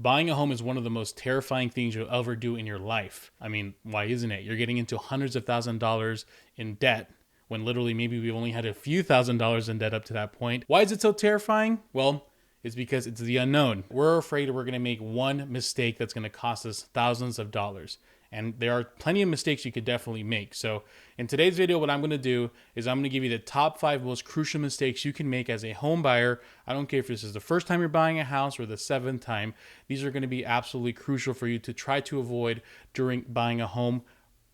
Buying a home is one of the most terrifying things you'll ever do in your life. I mean, why isn't it? You're getting into hundreds of thousands of dollars in debt when literally maybe we've only had a few $1,000s in debt up to that point. Why is it so terrifying? Well, it's because it's the unknown. We're afraid we're going to make one mistake that's going to cost us thousands of dollars. And there are plenty of mistakes you could definitely make. So in today's video, what I'm going to do is I'm going to give you the top 5 most crucial mistakes you can make as a home buyer. I don't care if this is the first time you're buying a house or the 7th time. These are going to be absolutely crucial for you to try to avoid during buying a home,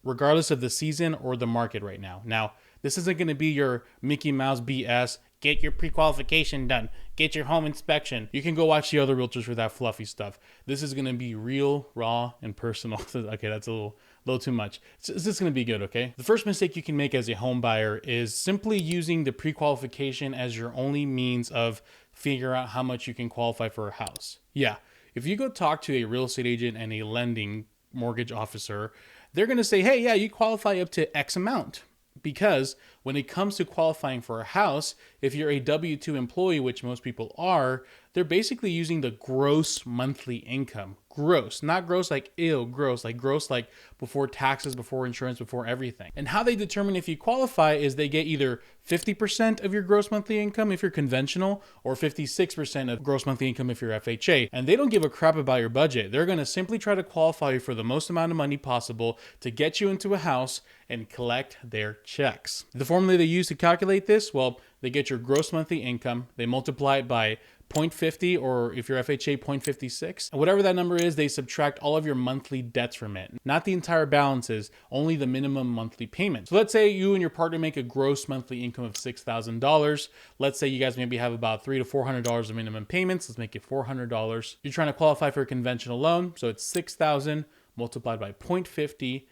regardless of the season or the market right now. Now, this isn't going to be your Mickey Mouse BS. Get your pre-qualification done. Get your home inspection. You can go watch the other realtors for that fluffy stuff. This is going to be real, raw, and personal. Okay, that's a little too much. It's just going to be good, okay? The first mistake you can make as a home buyer is simply using the pre-qualification as your only means of figuring out how much you can qualify for a house. Yeah, if you go talk to a real estate agent and a lending mortgage officer, they're going to say, hey, yeah, you qualify up to X amount. Because when it comes to qualifying for a house, if you're a W-2 employee, which most people are, they're basically using the gross monthly income. Gross, not gross like ew, gross like before taxes, before insurance, before everything. And how they determine if you qualify is they get either 50% of your gross monthly income if you're conventional, or 56% of gross monthly income if you're FHA. And they don't give a crap about your budget. They're going to simply try to qualify you for the most amount of money possible to get you into a house and collect their checks. The formula they use to calculate this, well, they get your gross monthly income, they multiply it by 0.50, or if you're FHA, 0.56. And whatever that number is, they subtract all of your monthly debts from it. Not the entire balances, only the minimum monthly payment. So let's say you and your partner make a gross monthly income of $6,000. Let's say you guys maybe have about $300 to $400 of minimum payments. Let's make it $400. You're trying to qualify for a conventional loan, so it's $6,000 multiplied by 0.50.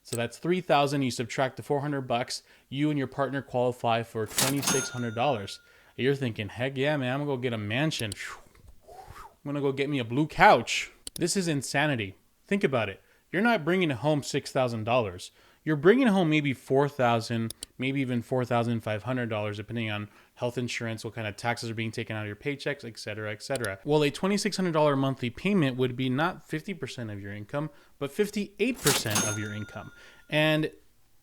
So that's $3,000. You subtract the $400. You and your partner qualify for $2,600. You're thinking, heck yeah, man, I'm gonna go get a mansion. I'm gonna go get me a blue couch. This is insanity. Think about it. You're not bringing home $6,000. You're bringing home maybe $4,000, maybe even $4,500, depending on health insurance, what kind of taxes are being taken out of your paychecks, et cetera, et cetera. Well, a $2,600 monthly payment would be not 50% of your income, but 58% of your income. And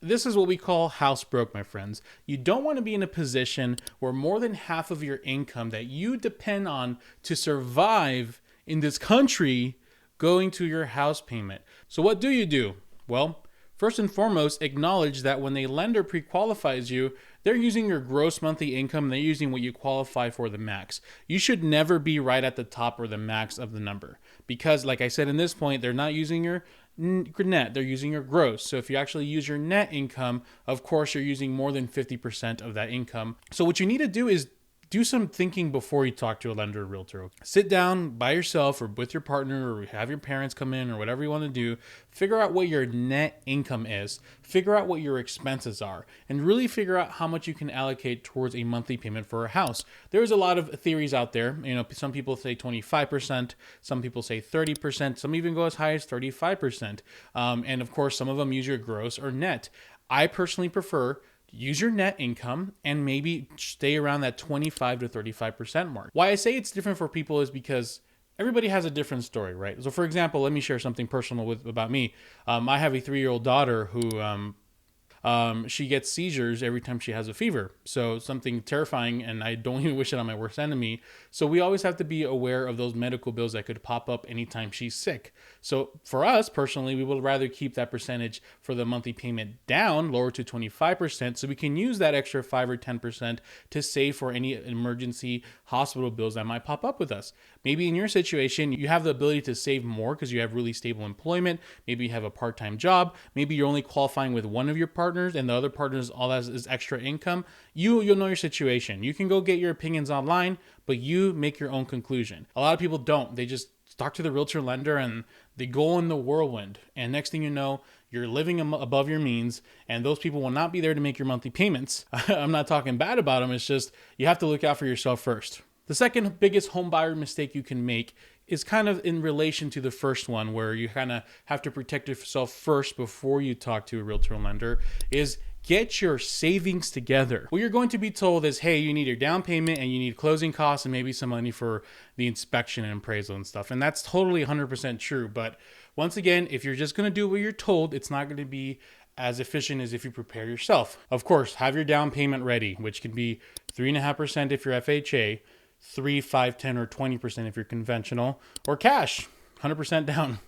this is what we call house broke, my friends. You don't want to be in a position where more than half of your income that you depend on to survive in this country going to your house payment. So what do? Well, first and foremost, acknowledge that when a lender pre-qualifies you, they're using your gross monthly income. They're using what you qualify for the max. You should never be right at the top or the max of the number. Because like I said in this point, they're not using your net, they're using your gross. So if you actually use your net income, of course, you're using more than 50% of that income. So what you need to do is do some thinking before you talk to a lender or realtor. Sit down by yourself or with your partner, or have your parents come in, or whatever you want to do. Figure out what your net income is. Figure out what your expenses are, and really figure out how much you can allocate towards a monthly payment for a house. There's a lot of theories out there. You know, some people say 25%, some people say 30%, some even go as high as 35%. And of course, some of them use your gross or net. I personally prefer use your net income and maybe stay around that 25 to 35% mark. Why I say it's different for people is because everybody has a different story, right? So for example, let me share something personal about me. I have a 3-year-old daughter who she gets seizures every time she has a fever. So something terrifying, and I don't even wish it on my worst enemy. So we always have to be aware of those medical bills that could pop up anytime she's sick. So for us personally, we would rather keep that percentage for the monthly payment down, lower to 25%, so we can use that extra 5 or 10% to save for any emergency hospital bills that might pop up with us. Maybe in your situation, you have the ability to save more because you have really stable employment. Maybe you have a part-time job. Maybe you're only qualifying with one of your partners and the other partners all that is extra income. You'll know your situation. You can go get your opinions online, but you make your own conclusion. A lot of people don't. They just talk to the realtor lender and they go in the whirlwind. And next thing you know, you're living above your means, and those people will not be there to make your monthly payments. I'm not talking bad about them. It's just you have to look out for yourself first. The second biggest home buyer mistake you can make is kind of in relation to the first one, where you kind of have to protect yourself first before you talk to a realtor lender, is get your savings together. What you're going to be told is, hey, you need your down payment and you need closing costs and maybe some money for the inspection and appraisal and stuff. And that's totally 100% true. But once again, if you're just going to do what you're told, it's not going to be as efficient as if you prepare yourself. Of course, have your down payment ready, which can be 3.5% if you're FHA, 3, 5, 10, or 20% if you're conventional, or cash, 100% down.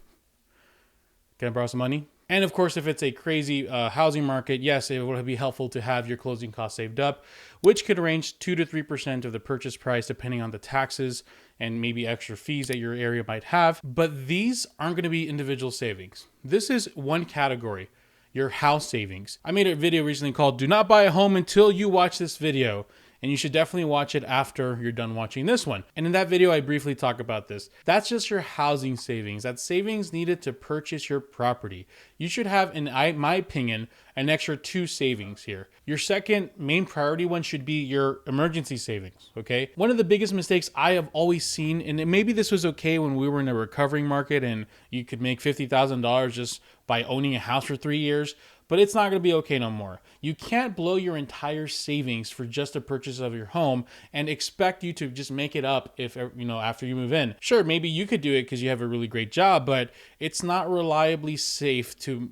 Can I borrow some money? And of course, if it's a crazy housing market, yes, it would be helpful to have your closing costs saved up, which could range 2 to 3% of the purchase price, depending on the taxes and maybe extra fees that your area might have. But these aren't going to be individual savings. This is one category, your house savings. I made a video recently called "Do Not Buy a Home Until You Watch This Video." And you should definitely watch it after you're done watching this one. And in that video, I briefly talk about this. That's just your housing savings. That's savings needed to purchase your property. You should have, in my opinion, an extra 2 savings here. Your second main priority one should be your emergency savings, okay? One of the biggest mistakes I have always seen, and maybe this was okay when we were in a recovering market and you could make $50,000 just by owning a house for 3 years, but it's not going to be okay no more. You can't blow your entire savings for just the purchase of your home and expect you to just make it up if, after you move in. Sure, maybe you could do it because you have a really great job, but it's not reliably safe to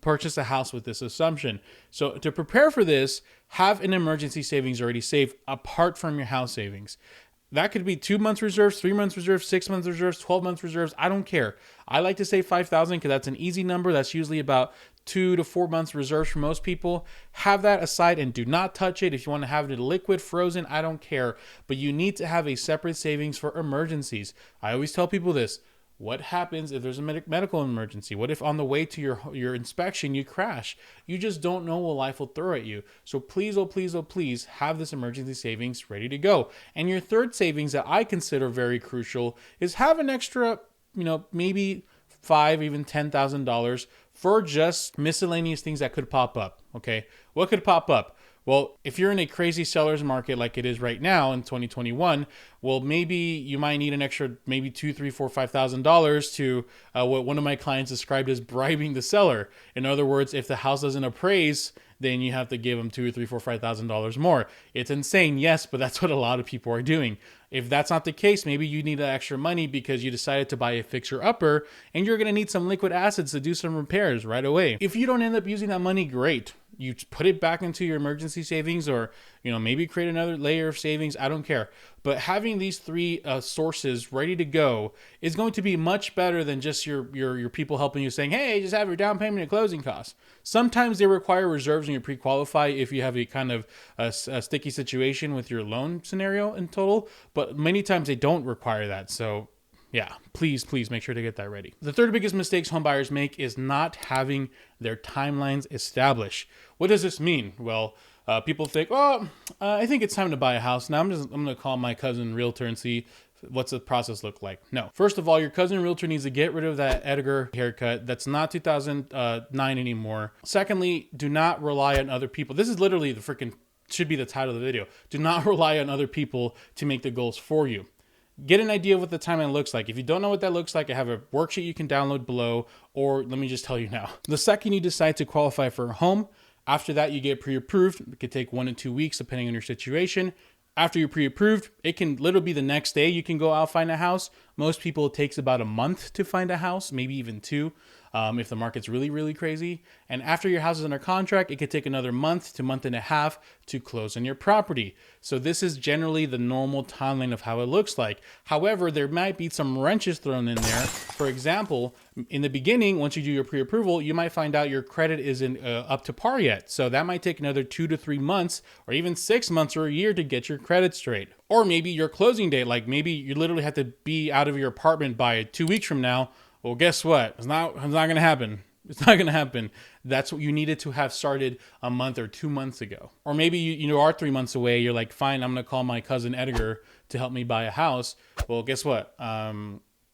purchase a house with this assumption. So to prepare for this, have an emergency savings already saved apart from your house savings. That could be 2 months reserves, 3 months reserves, 6 months reserves, 12 months reserves. I don't care. I like to say 5,000 because that's an easy number. That's usually about 2 to 4 months reserves for most people. Have that aside and do not touch it. If you want to have it liquid, frozen, I don't care. But you need to have a separate savings for emergencies. I always tell people this. What happens if there's a medical emergency? What if on the way to your inspection you crash? You just don't know what life will throw at you. So please, oh please, oh please, have this emergency savings ready to go. And your third savings that I consider very crucial is have an extra, maybe $5,000, even $10,000 for just miscellaneous things that could pop up. Okay, what could pop up? Well, if you're in a crazy seller's market like it is right now in 2021, well, maybe you might need an extra maybe $2,000, $3,000, $4,000, $5,000 to what one of my clients described as bribing the seller. In other words, if the house doesn't appraise, then you have to give them $2,000, $3,000, $4,000, $5,000 more. It's insane, yes, but that's what a lot of people are doing. If that's not the case, maybe you need that extra money because you decided to buy a fixer-upper and you're going to need some liquid assets to do some repairs right away. If you don't end up using that money, great. You put it back into your emergency savings or, maybe create another layer of savings. I don't care. But having these 3 sources ready to go is going to be much better than just your people helping you saying, hey, just have your down payment and closing costs. Sometimes they require reserves when you pre-qualify if you have a kind of a sticky situation with your loan scenario in total. But many times they don't require that. So yeah, please make sure to get that ready. The third biggest mistakes home buyers make is not having their timelines established. What does this mean? Well, people think, I think it's time to buy a house. Now I'm going to call my cousin realtor and see what's the process look like. No. First of all, your cousin realtor needs to get rid of that Edgar haircut. That's not 2009 anymore. Secondly, do not rely on other people. This is literally should be the title of the video. Do not rely on other people to make the goals for you. Get an idea of what the timeline looks like. If you don't know what that looks like, I have a worksheet you can download below, or let me just tell you now. The second you decide to qualify for a home, after that you get pre-approved. It could take 1 to 2 weeks depending on your situation. After you're pre-approved, it can literally be the next day you can go out find a house. Most people, it takes about a month to find a house, maybe even 2. If the market's really, really crazy. And after your house is under contract, it could take another month to month and a half to close on your property. So this is generally the normal timeline of how it looks like. However, there might be some wrenches thrown in there. For example, in the beginning, once you do your pre-approval, you might find out your credit isn't up to par yet. So that might take another 2 to 3 months or even 6 months or a year to get your credit straight. Or maybe your closing date, like maybe you literally have to be out of your apartment by 2 weeks from now. Well, guess what? It's not going to happen. It's not going to happen. That's what you needed to have started a month or 2 months ago. Or maybe you are 3 months away. You're like, fine, I'm going to call my cousin Edgar to help me buy a house. Well, guess what?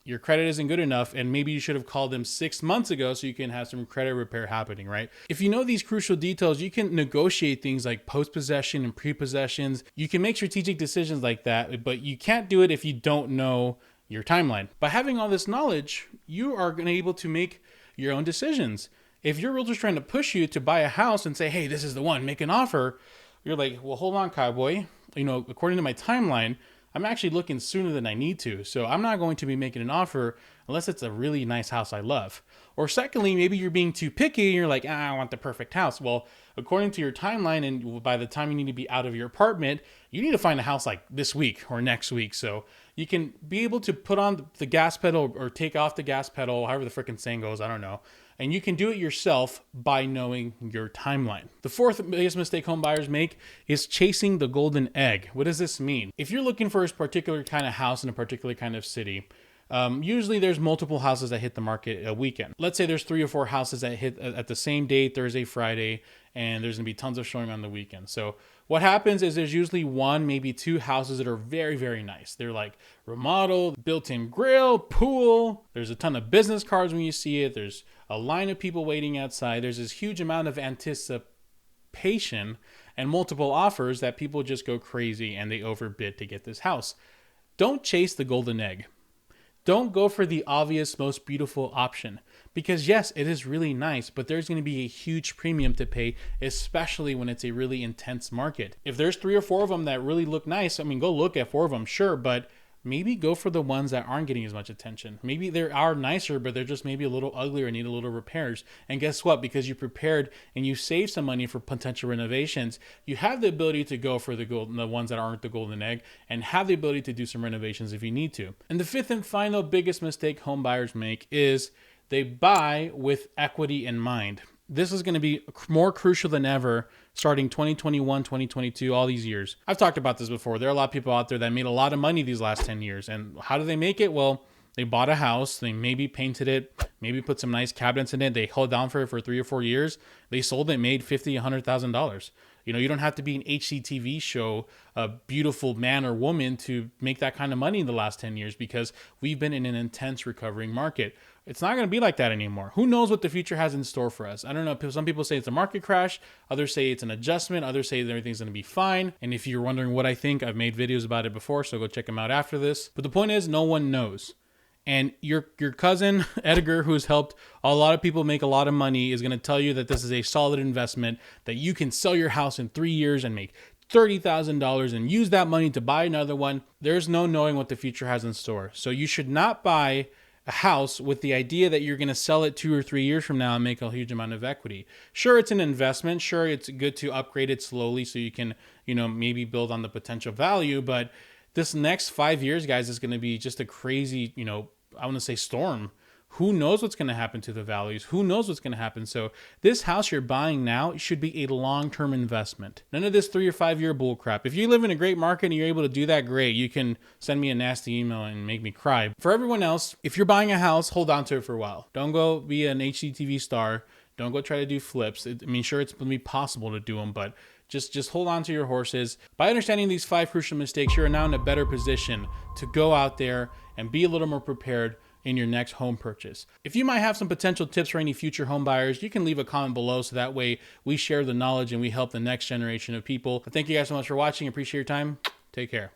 Your credit isn't good enough, and maybe you should have called them 6 months ago so you can have some credit repair happening, right? If you know these crucial details, you can negotiate things like post-possession and pre-possessions. You can make strategic decisions like that, but you can't do it if you don't know your timeline. By having all this knowledge, you are able to make your own decisions. If your realtor's trying to push you to buy a house and say, hey, this is the one, make an offer, you're like, well, hold on, cowboy. According to my timeline, I'm actually looking sooner than I need to. So I'm not going to be making an offer unless it's a really nice house I love. Or secondly, maybe you're being too picky and you're like, I want the perfect house. Well, according to your timeline and by the time you need to be out of your apartment, you need to find a house like this week or next week. So you can be able to put on the gas pedal or take off the gas pedal, however the freaking saying goes, I don't know. And you can do it yourself by knowing your timeline. The fourth biggest mistake home buyers make is chasing the golden egg. What does this mean? If you're looking for a particular kind of house in a particular kind of city, usually there's multiple houses that hit the market a weekend. Let's say there's 3 or 4 houses that hit at the same day, Thursday, Friday, and there's gonna be tons of showing on the weekend. So what happens is there's usually 1, maybe 2 houses that are very, very nice. They're like remodeled, built-in grill, pool. There's a ton of business cards when you see it. There's a line of people waiting outside. There's this huge amount of anticipation and multiple offers that people just go crazy and they overbid to get this house. Don't chase the golden egg. Don't go for the obvious, most beautiful option because yes, it is really nice, but there's going to be a huge premium to pay, especially when it's a really intense market. If there's 3 or 4 of them that really look nice, I mean, go look at 4 of them, sure, but maybe go for the ones that aren't getting as much attention. Maybe they are nicer, but they're just maybe a little uglier and need a little repairs. And guess what? Because you prepared and you saved some money for potential renovations, you have the ability to go for the ones that aren't the golden egg and have the ability to do some renovations if you need to. And the 5th and final biggest mistake home buyers make is they buy with equity in mind. This is going to be more crucial than ever starting 2021, 2022, all these years. I've talked about this before. There are a lot of people out there that made a lot of money these last 10 years. And how do they make it? Well, they bought a house, they maybe painted it, maybe put some nice cabinets in it, they held down for it for 3 or 4 years, they sold it, made $50,000, $100,000. You don't have to be an HGTV show, a beautiful man or woman to make that kind of money in the last 10 years because we've been in an intense recovering market. It's not going to be like that anymore. Who knows what the future has in store for us? I don't know. Some people say it's a market crash. Others say it's an adjustment. Others say that everything's going to be fine. And if you're wondering what I think, I've made videos about it before, so go check them out after this. But the point is, no one knows. And your cousin, Edgar, who's helped a lot of people make a lot of money, is going to tell you that this is a solid investment, that you can sell your house in 3 years and make $30,000 and use that money to buy another one. There's no knowing what the future has in store. So you should not buy a house with the idea that you're going to sell it 2 or 3 years from now and make a huge amount of equity. Sure, it's an investment. Sure, it's good to upgrade it slowly so you can, maybe build on the potential value. But this next 5 years, guys, is going to be just a crazy, I want to say storm. Who knows what's going to happen to the values? Who knows what's going to happen? So this house you're buying now should be a long-term investment. None of this 3 or 5 year bull crap. If you live in a great market and you're able to do that, great. You can send me a nasty email and make me cry. For everyone else, if you're buying a house, hold on to it for a while. Don't go be an HGTV star. Don't go try to do flips. Sure, it's going to be possible to do them, but just hold on to your horses. By understanding these 5 crucial mistakes, you're now in a better position to go out there and be a little more prepared in your next home purchase. If you might have some potential tips for any future home buyers, you can leave a comment below so that way we share the knowledge and we help the next generation of people. Thank you guys so much for watching. Appreciate your time. Take care.